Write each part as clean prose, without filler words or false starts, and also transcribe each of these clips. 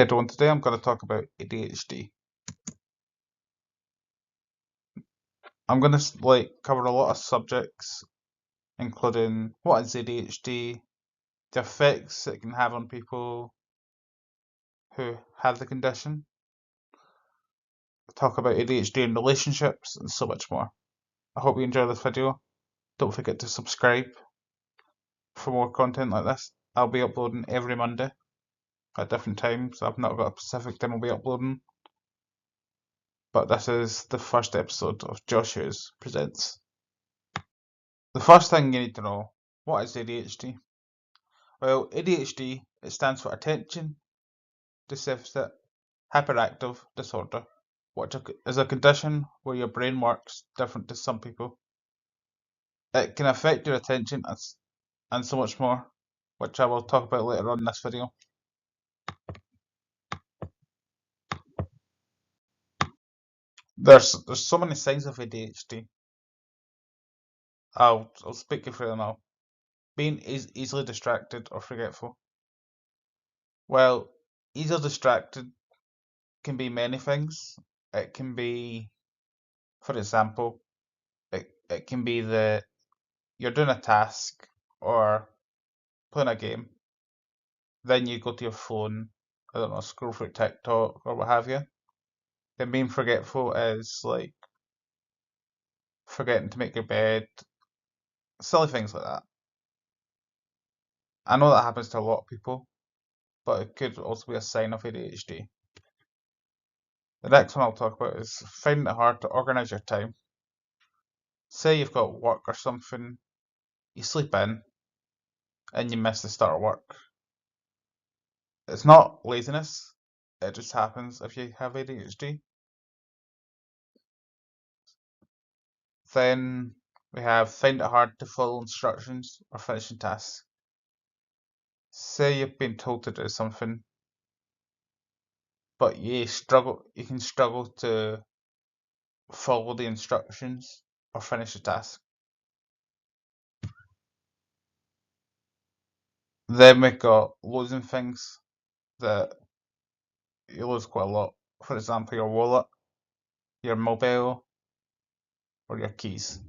everyone, today I'm going to talk about ADHD. I'm going to cover a lot of subjects, including what is ADHD, the effects it can have on people who have the condition, talk about ADHD in relationships, and so much more. I hope you enjoy this video. Don't forget to subscribe for more content like this. I'll be uploading every Monday at different times. I've not got a specific time I'll be uploading, but this is the first episode of Josh Hughes Presents. The first thing you need to know, what is ADHD? Well, ADHD, it stands for Attention Deficit Hyperactive Disorder, which is a condition where your brain works different to some people. It can affect your attention and so much more, which I will talk about later on in this video. There's so many signs of ADHD. I'll speak you through them all. Being easily distracted or forgetful. Well, easily distracted can be many things. It can be, for example, it can be that you're doing a task or playing a game, then you go to your phone, I don't know, scroll through TikTok or what have you. Then being forgetful is like forgetting to make your bed, silly things like that. I know that happens to a lot of people, but it could also be a sign of ADHD. The next one I'll talk about is finding it hard to organise your time. Say you've got work or something, you sleep in, and you miss the start of work. It's not laziness, it just happens if you have ADHD. Then we have find it hard to follow instructions or finishing tasks. Say you've been told to do something, but you can struggle to follow the instructions or finish the task. Then we've got losing things that you lose quite a lot. For example, your wallet, your mobile, or your keys.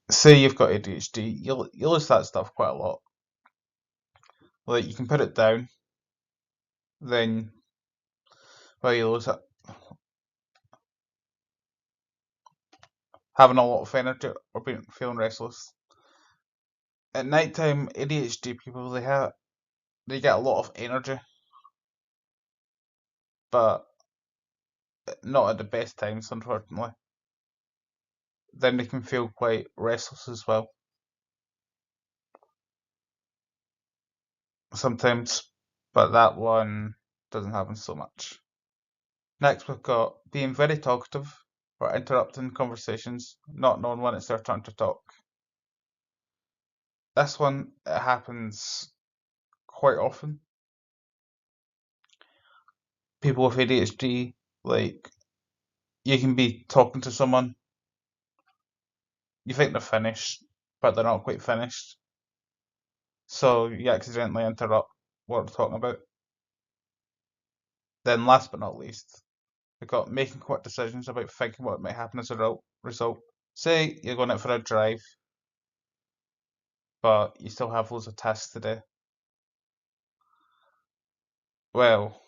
Say you've got ADHD, you lose that stuff quite a lot. Like you can put it down, then you lose it. Having a lot of energy or feeling restless. At night time, ADHD people they get a lot of energy, but not at the best times, unfortunately. Then they can feel quite restless as well. Sometimes, but that one doesn't happen so much. Next, we've got being very talkative or interrupting conversations, not knowing when it's their turn to talk. This one, it happens quite often. People with ADHD, like, you can be talking to someone, you think they're finished, but they're not quite finished. So you accidentally interrupt what they're talking about. Then last but not least, we've got making quick decisions about thinking what might happen as a result. Say you're going out for a drive, but you still have loads of tasks to do. Well,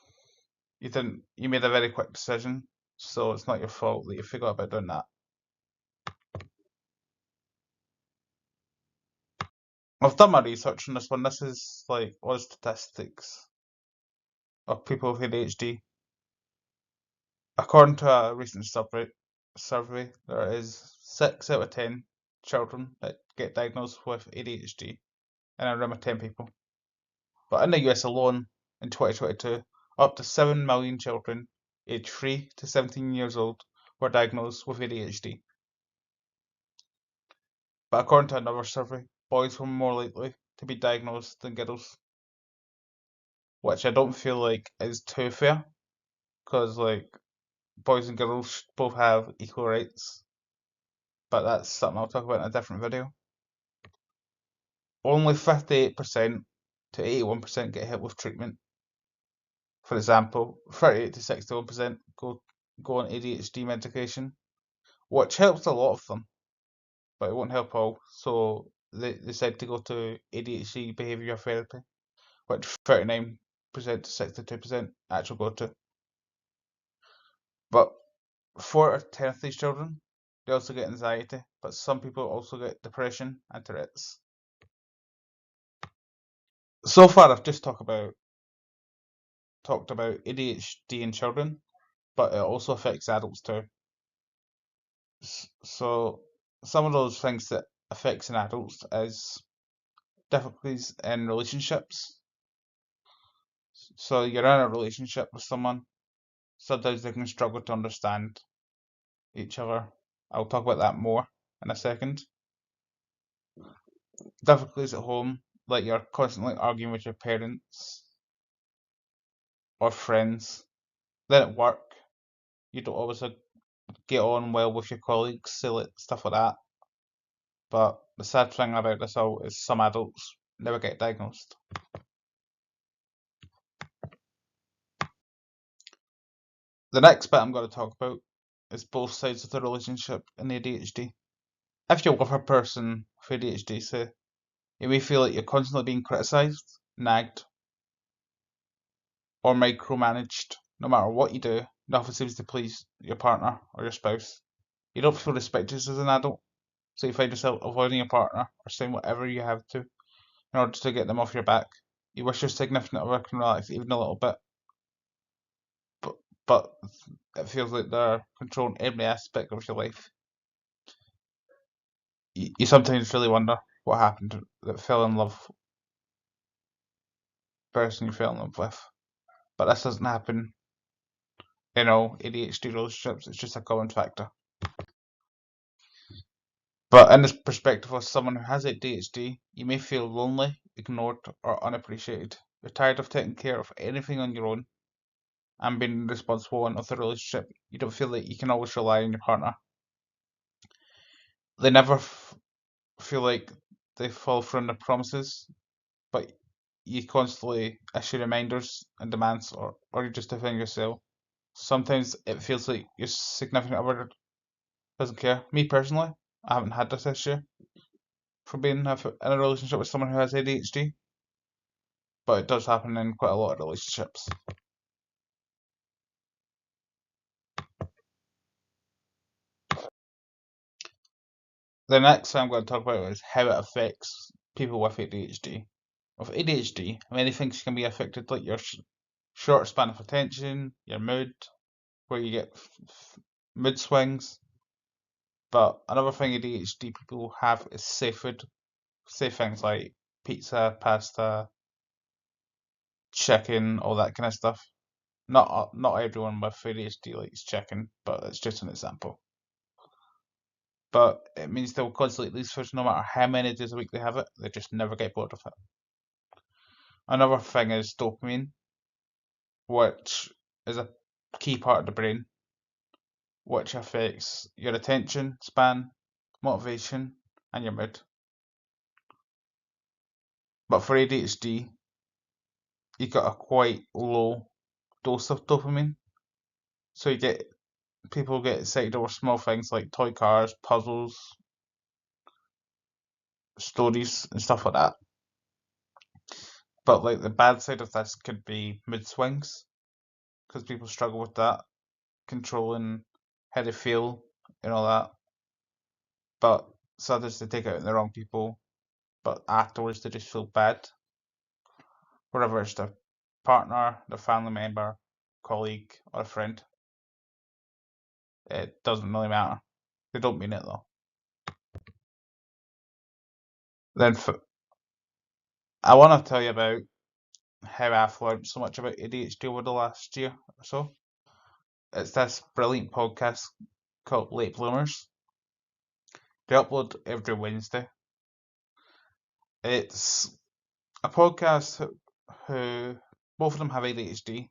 you made a very quick decision, so it's not your fault that you forgot about doing that. I've done my research on this one. This is like all the statistics of people with ADHD. According to a recent survey, there is 6 out of 10 children that get diagnosed with ADHD in a room of 10 people. But in the US alone, in 2022, up to 7 million children aged 3 to 17 years old were diagnosed with ADHD. But according to another survey, boys were more likely to be diagnosed than girls, which I don't feel like is too fair, because like boys and girls both have equal rights. But that's something I'll talk about in a different video. Only 58% to 81% get help with treatment. For example, 38 to 61% go on ADHD medication, which helps a lot of them, but it won't help all. So they decide to go to ADHD behaviour therapy, which 39% to 62% actually go to. But 4 out of 10 of these children, they also get anxiety, but some people also get depression and Tourette's. So far, I've just talked about ADHD in children, but it also affects adults too. So some of those things that affects in adults is difficulties in relationships. So you're in a relationship with someone, sometimes they can struggle to understand each other. I'll talk about that more in a second. Difficulties at home, like you're constantly arguing with your parents or friends. Then at work, you don't always get on well with your colleagues, stuff like that. But the sad thing about this all is some adults never get diagnosed. The next bit I'm going to talk about is both sides of the relationship in ADHD. If you're with a person with ADHD, say, you may feel like you're constantly being criticised, nagged, or micromanaged. No matter what you do, nothing seems to please your partner or your spouse. You don't feel respected as an adult, so you find yourself avoiding your partner or saying whatever you have to in order to get them off your back. You wish your significant other can relax even a little bit, but, but it feels like they're controlling every aspect of your life. You sometimes really wonder what happened that fell in love person you fell in love with. But this doesn't happen in all ADHD relationships, it's just a common factor. But in this perspective of someone who has ADHD, you may feel lonely, ignored, or unappreciated. You're tired of taking care of anything on your own and being the responsible one of the relationship. You don't feel like you can always rely on your partner. They never feel like they fall from their promises, but you constantly issue reminders and demands, or you just defend yourself. Sometimes it feels like your significant other doesn't care. Me personally, I haven't had this issue from being in a relationship with someone who has ADHD, but it does happen in quite a lot of relationships. The next thing I'm going to talk about is how it affects people with ADHD. With ADHD, many things can be affected, like your short span of attention, your mood, where you get mood swings. But another thing ADHD people have is safe food. Safe things like pizza, pasta, chicken, all that kind of stuff. Not everyone with ADHD likes chicken, but it's just an example. But it means they'll constantly eat these foods no matter how many days a week they have it. They just never get bored of it. Another thing is dopamine, which is a key part of the brain, which affects your attention span, motivation, and your mood. But for ADHD, you got a quite low dose of dopamine, so you get people get excited over small things like toy cars, puzzles, stories, and stuff like that. But like the bad side of this could be mood swings, because people struggle with that, controlling how they feel and all that. But so others they take it out on the wrong people, but afterwards they just feel bad. Whether it's their partner, their family member, colleague, or a friend, it doesn't really matter. They don't mean it though. Then I want to tell you about how I've learned so much about ADHD over the last year or so. It's this brilliant podcast called Late Bloomers. They upload every Wednesday. It's a podcast who both of them have ADHD,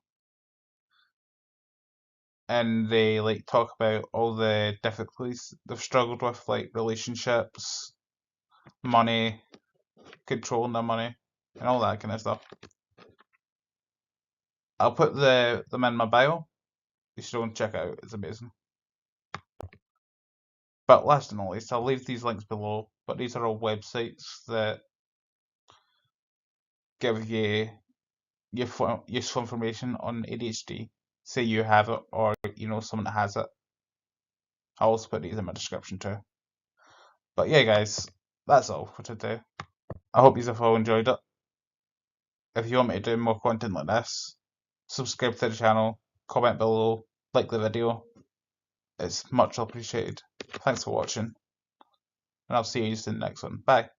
and they like talk about all the difficulties they've struggled with, like relationships, money, controlling their money. and all that kind of stuff. I'll put them in my bio. You should go and check it out. It's amazing. But last and not least, I'll leave these links below. But these are all websites that give you useful information on ADHD. Say you have it, or you know someone that has it. I'll also put these in my description too. But yeah, guys, that's all for today. I hope you have all enjoyed it. If you want me to do more content like this, subscribe to the channel, comment below, like the video. It's much appreciated. Thanks for watching, and I'll see you in the next one. Bye.